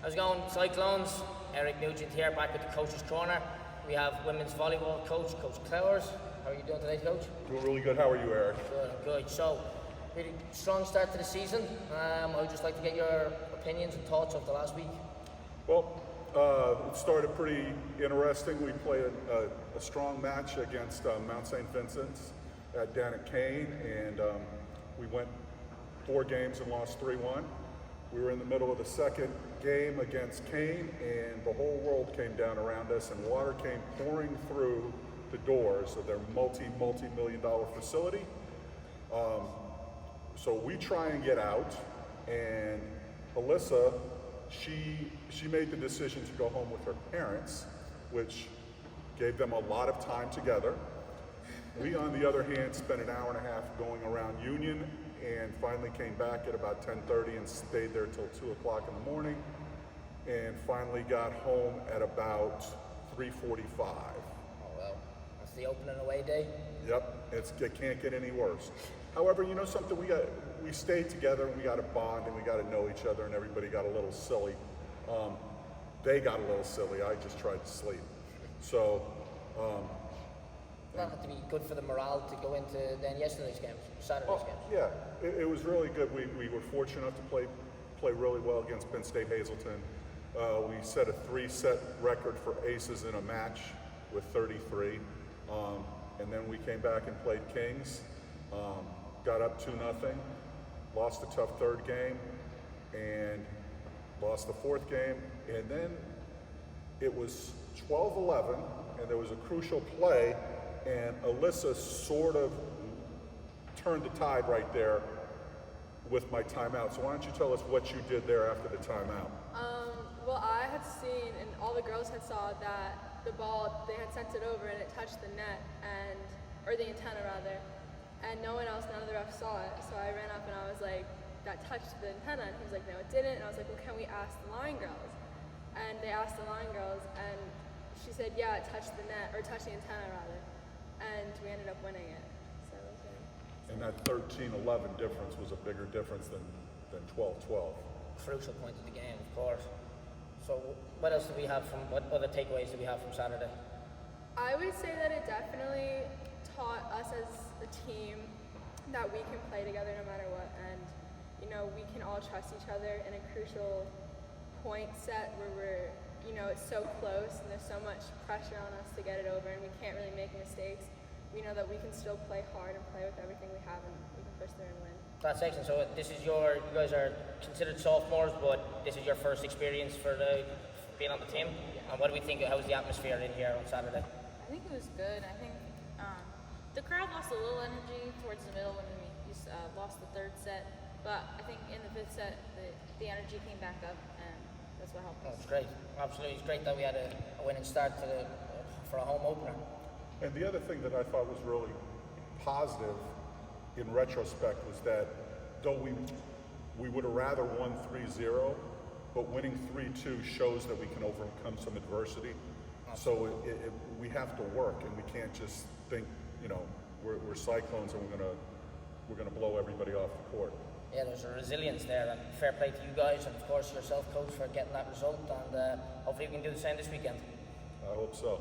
How's it going, Cyclones? Eric Nugent here, back with the Coach's Corner. We have women's volleyball coach, Coach Clowers. How are you doing today, Coach? Doing really good. How are you, Eric? Good, I'm good. So, really strong start to the season. I would just like to get your opinions and thoughts of the last week. Well, it started pretty interesting. We played a strong match against Mount St. Vincent's down at Caelyn, and we went 4 games and lost 3-1. We were in the middle of the second game against Caelyn, and the whole world came down around us, and water came pouring through the doors of their multi-million-dollar facility. So we try and get out, and Alyssa, she made the decision to go home with her parents, which gave them a lot of time together. We, on the other hand, spent an hour and a half going around Union, and finally came back at about 10:30 and stayed there till 2 o'clock in the morning, and finally got home at about 3:45. Oh well, that's the opening away day. Yep, it can't get any worse. However, you know something, we stayed together and we got a bond and we got to know each other, and everybody got a little silly. They got a little silly, I just tried to sleep. So, that had to be good for the morale to go into then yesterday's games, Saturday's games. yeah, it was really good. We were fortunate enough to play really well against Penn State Hazleton. We set a 3-set record for aces in a match with 33. And then we came back and played Kings, got up 2-0, lost a tough third game, and lost the fourth game. And then it was 12-11, and there was a crucial play, and Alyssa sort of turned the tide right there with my timeout. So why don't you tell us what you did there after the timeout? Well, I had seen, and all the girls had saw that the ball, they had sent it over and it touched the net, or the antenna rather, and none of the refs saw it. So I ran up and I was like, that touched the antenna, and he was like, no it didn't, and I was like, well, can we ask the line girls? And they asked the line girls, and she said, yeah, it touched the net, or touched the antenna rather, and we ended up winning it. So it was good. And that 13-11 difference was a bigger difference than 12-12. Crucial point of the game, of course. So what else do we have what other takeaways do we have from Saturday? I would say that it definitely taught us as a team that we can play together no matter what, and you know, we can all trust each other in a crucial point set where it's so close and there's so much pressure on us to get it over, and we can't really make mistakes. We know that we can still play hard and play with everything we have, and we can push through and win. That's excellent. So you guys are considered sophomores, but this is your first experience for being on the team. Yeah. And what do we think? How was the atmosphere in here on Saturday? I think it was good. I think the crowd lost a little energy towards the middle when we lost the third set, but I think in the fifth set the energy came back up, and that's what helped us. It's great. Absolutely, it's great that we had a winning start for a home opener. And the other thing that I thought was really positive in retrospect was that though we would have rather won 3-0, but winning 3-2 shows that we can overcome some adversity. Absolutely. So we have to work, and we can't just think, we're Cyclones and we're gonna blow everybody off the court. Yeah, there's a resilience there, and fair play to you guys, and of course yourself, Coach, for getting that result, and hopefully we can do the same this weekend. I hope so.